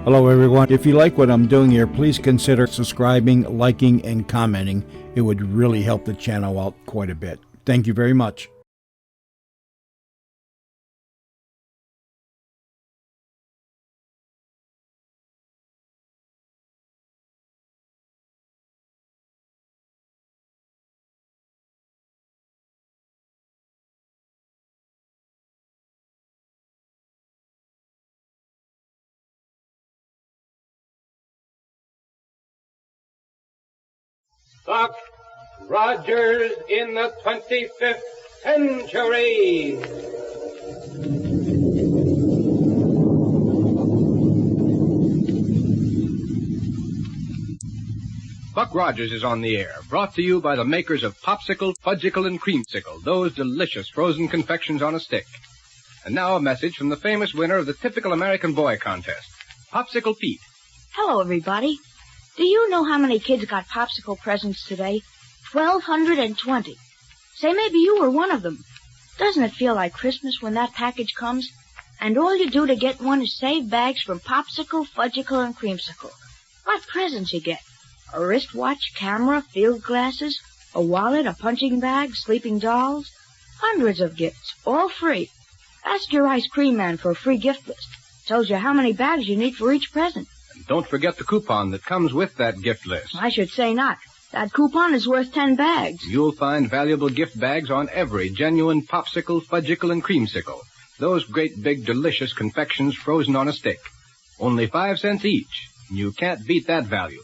Hello everyone. If you like what I'm doing here, please consider subscribing, liking, and commenting. It would really help the channel out quite a bit. Thank you very much. Buck Rogers in the 25th century. Buck Rogers is on the air, brought to you by the makers of Popsicle, Fudgicle, and Creamsicle, those delicious frozen confections on a stick. And now a message from the famous winner of the typical American boy contest, Popsicle Pete. Hello, everybody. Do you know how many kids got popsicle presents today? 1,220. Say, maybe you were one of them. Doesn't it feel like Christmas when that package comes? And all you do to get one is save bags from Popsicle, Fudgicle, and Creamsicle. What presents you get? A wristwatch, camera, field glasses, a wallet, a punching bag, sleeping dolls. Hundreds of gifts, all free. Ask your ice cream man for a free gift list. Tells you how many bags you need for each present. Don't forget the coupon that comes with that gift list. I should say not. That coupon is worth 10 bags. You'll find valuable gift bags on every genuine Popsicle, Fudgicle, and Creamsicle. Those great big delicious confections frozen on a stick. Only 5 cents each. You can't beat that value.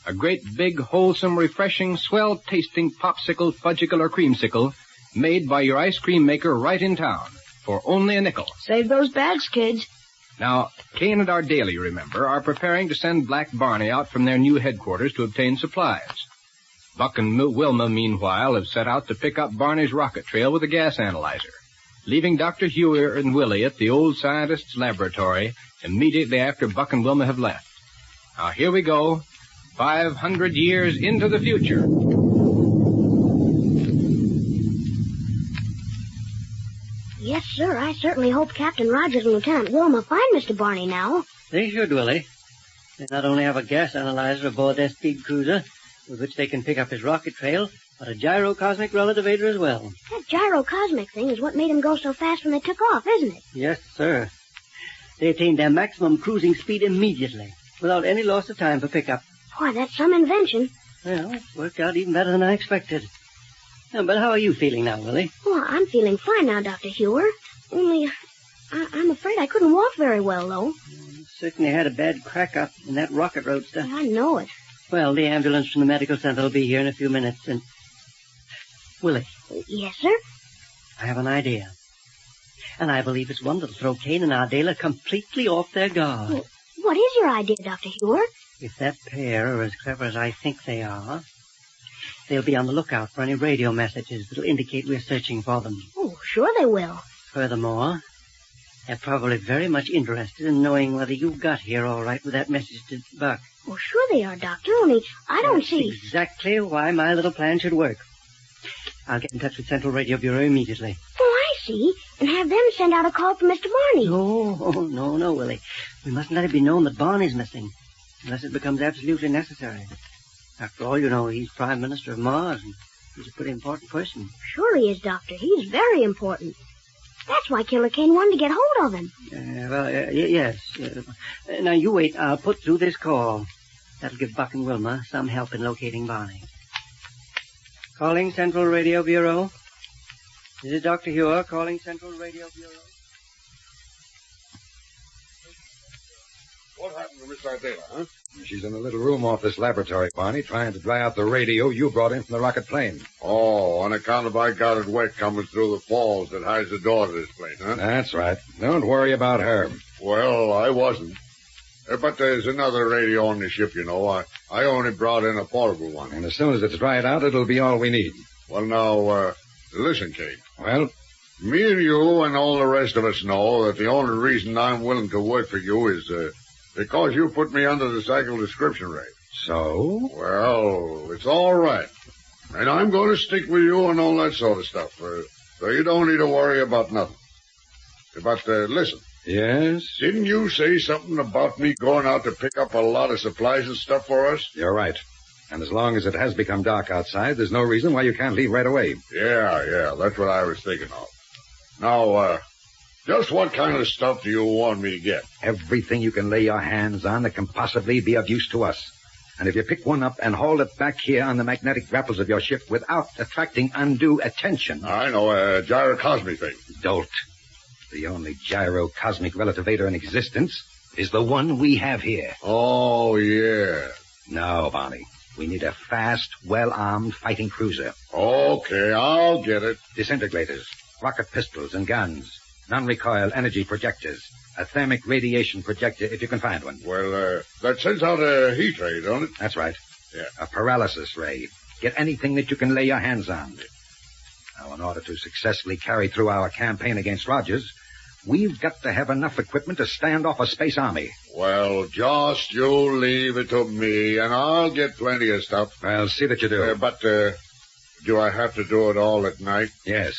A great big, wholesome, refreshing, swell-tasting Popsicle, Fudgicle, or Creamsicle made by your ice cream maker right in town for only a nickel. Save those bags, kids. Now, Kane and Ardalie, you remember, are preparing to send Black Barney out from their new headquarters to obtain supplies. Buck and Wilma, meanwhile, have set out to pick up Barney's rocket trail with a gas analyzer, leaving Dr. Hewer and Willie at the old scientist's laboratory immediately after Buck and Wilma have left. Now, here we go, 500 years into the future. Yes, sir. I certainly hope Captain Rogers and Lieutenant Wilma find Mr. Barney now. They should, Willie. They not only have a gas analyzer aboard their speed cruiser, with which they can pick up his rocket trail, but a gyro cosmic relativator as well. That gyro cosmic thing is what made him go so fast when they took off, isn't it? Yes, sir. They attained their maximum cruising speed immediately, without any loss of time for pickup. Boy, that's some invention. Well, it worked out even better than I expected. But how are you feeling now, Willie? Well, I'm feeling fine now, Dr. Hewer. Only, I'm afraid I couldn't walk very well, though. You certainly had a bad crack-up in that rocket roadster. I know it. Well, the ambulance from the medical center will be here in a few minutes, and... Willie. Yes, sir? I have an idea. And I believe it's one that'll throw Kane and Ardalie completely off their guard. Well, what is your idea, Dr. Hewer? If that pair are as clever as I think they are, they'll be on the lookout for any radio messages that'll indicate we're searching for them. Oh, sure they will. Furthermore, they're probably very much interested in knowing whether you got here all right with that message to Buck. Oh, sure they are, Doctor, only I don't see... Exactly why my little plan should work. I'll get in touch with Central Radio Bureau immediately. Oh, I see. And have them send out a call for Mr. Barney. No, Willie. We mustn't let it be known that Barney's missing, unless it becomes absolutely necessary. After all, you know, he's Prime Minister of Mars, and he's a pretty important person. Sure he is, Doctor. He's very important. That's why Killer Kane wanted to get hold of him. Yes. Now, you wait. I'll put through this call. That'll give Buck and Wilma some help in locating Barney. Calling Central Radio Bureau. This is Dr. Hewer calling Central Radio Bureau. What happened to Miss Ardalie, huh? She's in a little room off this laboratory, Barney, trying to dry out the radio you brought in from the rocket plane. Oh, on account of I got it wet coming through the falls that hides the door to this place, huh? That's right. Don't worry about her. Well, I wasn't. But there's another radio on the ship, you know. I only brought in a portable one. And as soon as it's dried out, it'll be all we need. Well, now, listen, Kate. Well? Me and you and all the rest of us know that the only reason I'm willing to work for you is, because you put me under the cycle description rate. So? Well, it's all right. And I'm going to stick with you and all that sort of stuff. So you don't need to worry about nothing. But, listen. Yes? Didn't you say something about me going out to pick up a lot of supplies and stuff for us? You're right. And as long as it has become dark outside, there's no reason why you can't leave right away. Yeah, that's what I was thinking of. Now, just what kind of stuff do you want me to get? Everything you can lay your hands on that can possibly be of use to us. And if you pick one up and haul it back here on the magnetic grapples of your ship without attracting undue attention... I know, a gyrocosmic thing. Dolt. The only gyro cosmic relativator in existence is the one we have here. Oh, yeah. No, Barney. We need a fast, well-armed fighting cruiser. Okay, I'll get it. Disintegrators, rocket pistols and guns, non-recoil energy projectors, a thermic radiation projector if you can find one. Well, that sends out a heat ray, don't it? That's right. Yeah. A paralysis ray. Get anything that you can lay your hands on. Now, in order to successfully carry through our campaign against Rogers, we've got to have enough equipment to stand off a space army. Well, just you leave it to me, and I'll get plenty of stuff. Well, see that you do. But do I have to do it all at night? Yes.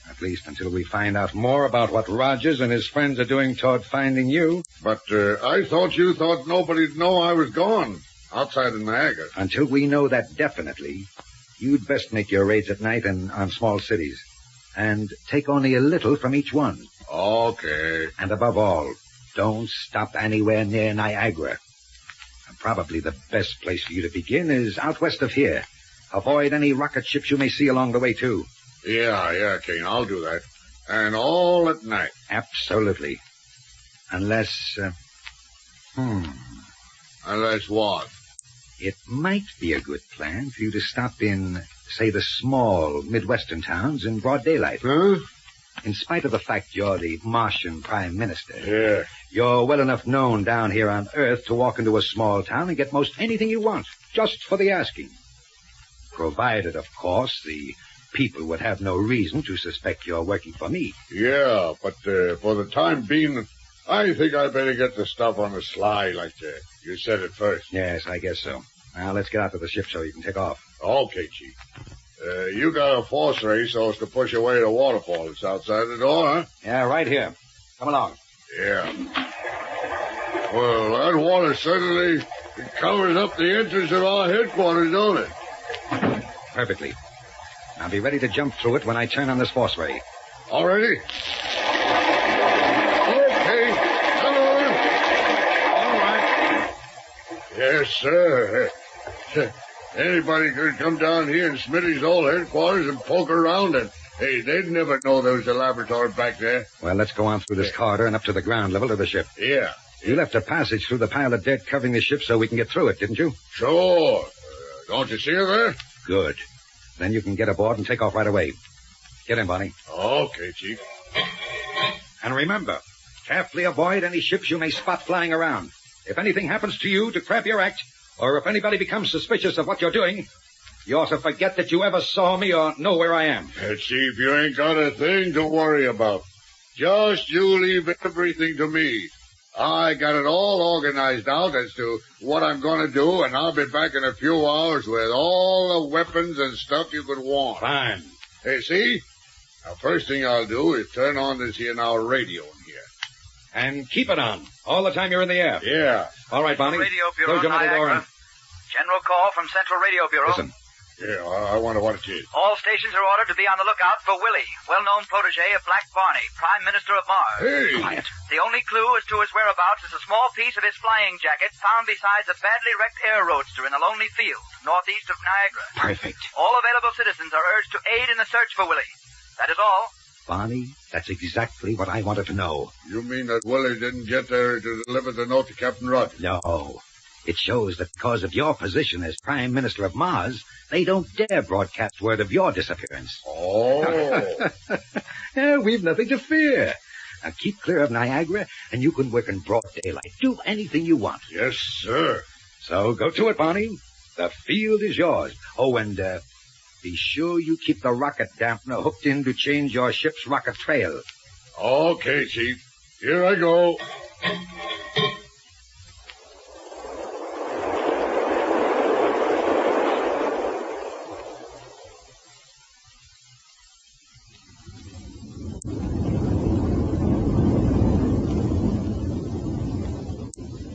At least until we find out more about what Rogers and his friends are doing toward finding you. But I thought you thought nobody'd know I was gone outside of Niagara. Until we know that definitely, you'd best make your raids at night and on small cities. And take only a little from each one. Okay. And above all, don't stop anywhere near Niagara. And probably the best place for you to begin is out west of here. Avoid any rocket ships you may see along the way, too. Yeah, Kane, I'll do that. And all at night. Absolutely. Unless, Unless what? It might be a good plan for you to stop in, say, the small Midwestern towns in broad daylight. Huh? In spite of the fact you're the Martian Prime Minister, Yeah. you're well enough known down here on Earth to walk into a small town and get most anything you want, just for the asking. Provided, of course, the people would have no reason to suspect you're working for me. Yeah, but for the time being, I think I better get the stuff on the sly like you said it first. Yes, I guess so. Now, let's get out to the ship so you can take off. Okay, Chief. You got a force ray so as to push away the waterfall that's outside the door, huh? Yeah, right here. Come along. Yeah. Well, that water certainly covers up the entrance of our headquarters, don't it? Perfectly. Now be ready to jump through it when I turn on this force ray. All ready? Okay. Come on. All right. Yes, sir. Anybody could come down here in Smitty's old headquarters and poke around, and, hey, they'd never know there was a laboratory back there. Well, let's go on through this corridor and up to the ground level of the ship. Yeah. You left a passage through the pile of dirt covering the ship so we can get through it, didn't you? Sure. Don't you see her there? Good. Then you can get aboard and take off right away. Get in, Bonnie. Okay, Chief. And remember, carefully avoid any ships you may spot flying around. If anything happens to you to crab your act, or if anybody becomes suspicious of what you're doing, you ought to forget that you ever saw me or know where I am. Chief, you ain't got a thing to worry about. Just you leave everything to me. I got it all organized out as to what I'm going to do, and I'll be back in a few hours with all the weapons and stuff you could want. Fine. Hey, see? Now, first thing I'll do is turn on this here now radio in here. And keep it on all the time you're in the air. Yeah. All right, Bonnie. Radio Bureau, Close your middle door and... General call from Central Radio Bureau. Listen. Yeah, I wonder what it is. All stations are ordered to be on the lookout for Willie, well-known protege of Black Barney, Prime Minister of Mars. Hey! Quiet. The only clue as to his whereabouts is a small piece of his flying jacket found beside a badly wrecked air roadster in a lonely field, northeast of Niagara. Perfect. All available citizens are urged to aid in the search for Willie. That is all. Bonnie, that's exactly what I wanted to know. You mean that Willie didn't get there to deliver the note to Captain Rogers? No. It shows that because of your position as Prime Minister of Mars, they don't dare broadcast word of your disappearance. Oh. Yeah, we've nothing to fear. Now keep clear of Niagara, and you can work in broad daylight. Do anything you want. Yes, sir. So go to it, Bonnie. The field is yours. Oh, and be sure you keep the rocket dampener hooked in to change your ship's rocket trail. Okay, Chief. Here I go.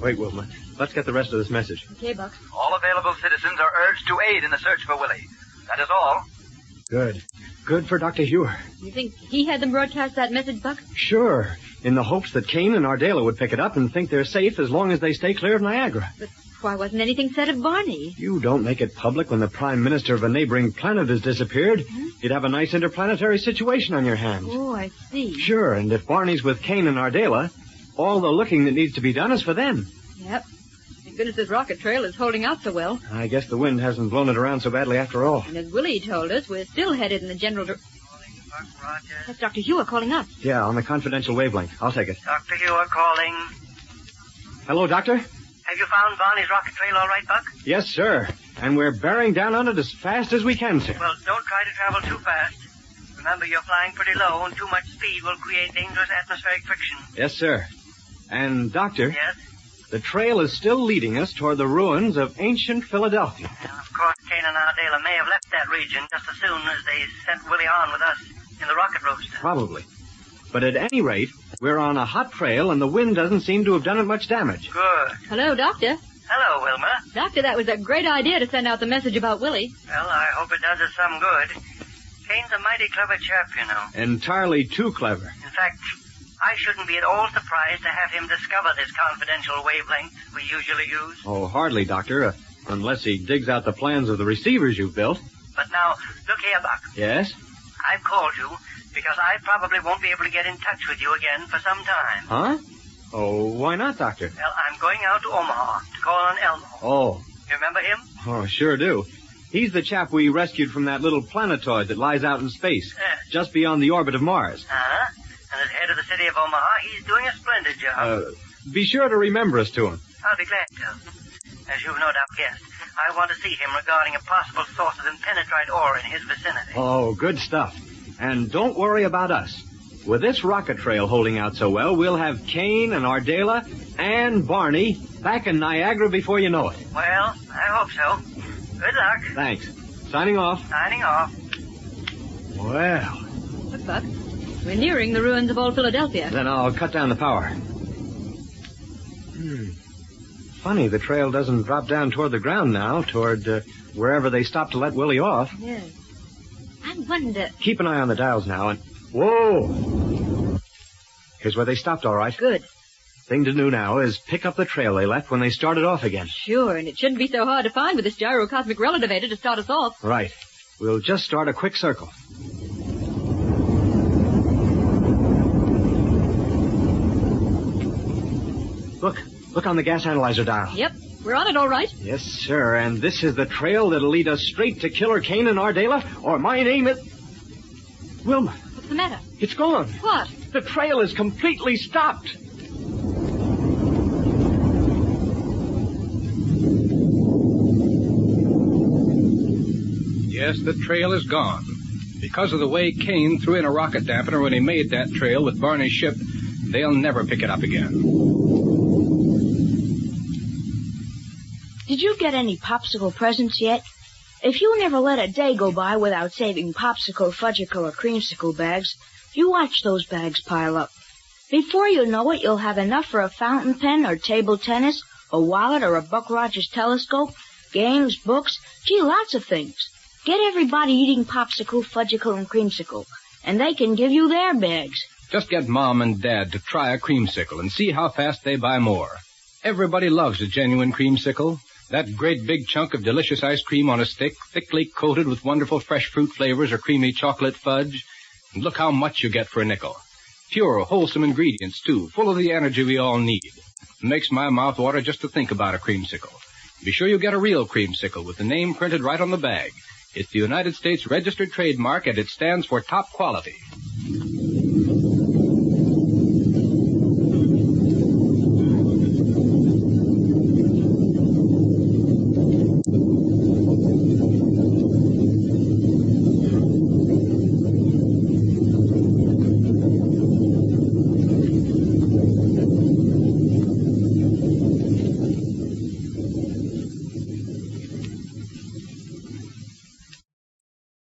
Wait, Wilma. Let's get the rest of this message. Okay, Buck. All available citizens are urged to aid in the search for Willie. That is all. Good. Good for Dr. Hewer. You think he had them broadcast that message, Buck? Sure. In the hopes that Kane and Ardela would pick it up and think they're safe as long as they stay clear of Niagara. But why wasn't anything said of Barney? You don't make it public when the Prime Minister of a neighboring planet has disappeared. You'd have a nice interplanetary situation on your hands. Oh, I see. Sure, and if Barney's with Kane and Ardela, all the looking that needs to be done is for them. Yep. Thank goodness this rocket trail is holding out so well. I guess the wind hasn't blown it around so badly after all. And as Willie told us, we're still headed in the general Calling Buck Rogers. That's Dr. Hewer calling us. Yeah, on the confidential wavelength. I'll take it. Dr. Hewer calling. Hello, Doctor? Have you found Barney's rocket trail all right, Buck? Yes, sir. And we're bearing down on it as fast as we can, sir. Well, don't try to travel too fast. Remember, you're flying pretty low, and too much speed will create dangerous atmospheric friction. Yes, sir. And, Doctor, Yes? the trail is still leading us toward the ruins of ancient Philadelphia. And of course, Kane and Ardela may have left that region just as soon as they sent Willie on with us in the rocket roadster. Probably. But at any rate, we're on a hot trail, and the wind doesn't seem to have done it much damage. Good. Hello, Doctor. Hello, Wilma. Doctor, that was a great idea to send out the message about Willie. Well, I hope it does us some good. Kane's a mighty clever chap, you know. Entirely too clever. In fact, I shouldn't be at all surprised to have him discover this confidential wavelength we usually use. Oh, hardly, Doctor, unless he digs out the plans of the receivers you've built. But now, look here, Buck. Yes? I've called you because I probably won't be able to get in touch with you again for some time. Huh? Oh, why not, Doctor? Well, I'm going out to Omaha to call on Elmo. Oh. You remember him? Oh, sure do. He's the chap we rescued from that little planetoid that lies out in space, just beyond the orbit of Mars. Uh-huh. And as head of the city of Omaha, he's doing a splendid job. Be sure to remember us to him. I'll be glad to. As you've no doubt guessed, I want to see him regarding a possible source of impenetrite ore in his vicinity. Oh, good stuff. And don't worry about us. With this rocket trail holding out so well, we'll have Kane and Ardela and Barney back in Niagara before you know it. Well, I hope so. Good luck. Thanks. Signing off. Signing off. Well, Look, Buck. We're nearing the ruins of old Philadelphia. then I'll cut down the power. Funny, the trail doesn't drop down toward the ground now, toward wherever they stopped to let Willie off. Yes. I wonder... Keep an eye on the dials now and... Whoa! Here's where they stopped, all right. Good. Thing to do now is pick up the trail they left when they started off again. Sure, and it shouldn't be so hard to find with this Gyro cosmic relativator to start us off. Right. We'll just start a quick circle. Look on the gas analyzer dial. Yep, we're on it all right. Yes, sir, and this is the trail that'll lead us straight to Killer Kane and Ardela, or my name is... Wilma, What's the matter? it's gone. What? The trail is completely stopped. Yes, the trail is gone. Because of the way Kane threw in a rocket dampener when he made that trail with Barney's ship, they'll never pick it up again. Did you get any popsicle presents yet? If you never let a day go by without saving popsicle, fudgicle, or creamsicle bags, you watch those bags pile up. Before you know it, you'll have enough for a fountain pen or table tennis, a wallet or a Buck Rogers telescope, games, books, gee, lots of things. Get everybody eating popsicle, fudgicle, and creamsicle, and they can give you their bags. Just get Mom and Dad to try a creamsicle and see how fast they buy more. Everybody loves a genuine creamsicle. That great big chunk of delicious ice cream on a stick, thickly coated with wonderful fresh fruit flavors or creamy chocolate fudge. And look how much you get for a nickel. Pure, wholesome ingredients, too, full of the energy we all need. It makes my mouth water just to think about a creamsicle. Be sure you get a real creamsicle with the name printed right on the bag. It's the United States registered trademark, and it stands for top quality.